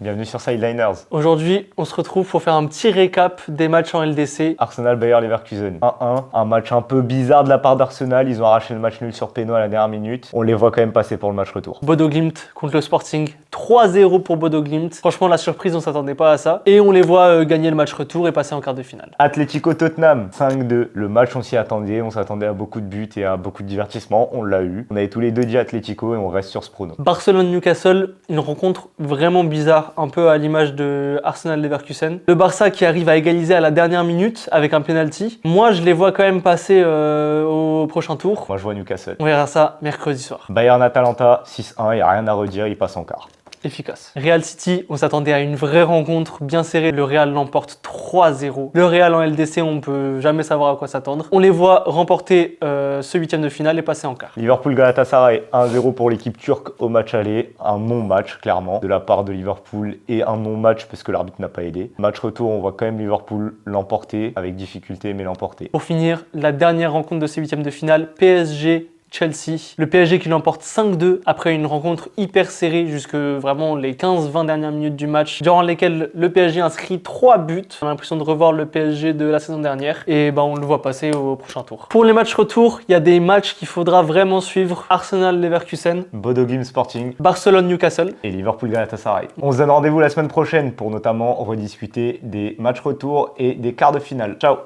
Bienvenue sur Sideliners. Aujourd'hui, on se retrouve pour faire un petit récap des matchs en LDC. Arsenal Bayer Leverkusen 1-1, un match un peu bizarre de la part d'Arsenal, ils ont arraché le match nul sur péno à la dernière minute. On les voit quand même passer pour le match retour. Bodo Glimt contre le Sporting, 3-0 pour Bodo Glimt. Franchement, la surprise, on s'attendait pas à ça. Et on les voit gagner le match retour et passer en quart de finale. Atlético Tottenham 5-2, le match on s'y attendait, on s'attendait à beaucoup de buts et à beaucoup de divertissement, on l'a eu. On avait tous les deux dit Atlético et on reste sur ce prono. Barcelone-Newcastle, une rencontre vraiment bizarre, un peu à l'image de Arsenal-Leverkusen. Le Barça qui arrive à égaliser à la dernière minute avec un penalty. Moi, je les vois quand même passer au prochain tour. Moi je vois Newcastle. On verra ça mercredi soir. Bayern-Atalanta 6-1, il n'y a rien à redire, il passe en quart. Efficace. Real City, on s'attendait à une vraie rencontre bien serrée. Le Real l'emporte 3-0. Le Real en LDC, on peut jamais savoir à quoi s'attendre. On les voit remporter ce huitième de finale et passer en quart. Liverpool-Galatasaray 1-0 pour l'équipe turque au match aller. Un non-match, clairement, de la part de Liverpool et un non-match parce que l'arbitre n'a pas aidé. Match retour, on voit quand même Liverpool l'emporter, avec difficulté, mais l'emporter. Pour finir, la dernière rencontre de ce huitième de finale, PSG Chelsea. Le PSG qui l'emporte 5-2 après une rencontre hyper serrée jusque vraiment les 15-20 dernières minutes du match, durant lesquelles le PSG inscrit 3 buts. On a l'impression de revoir le PSG de la saison dernière et on le voit passer au prochain tour. Pour les matchs retour, il y a des matchs qu'il faudra vraiment suivre. Arsenal-Leverkusen, Bodo Glimt Sporting, Barcelone-Newcastle et Liverpool-Galatasaray. On se donne rendez-vous la semaine prochaine pour notamment rediscuter des matchs retour et des quarts de finale. Ciao!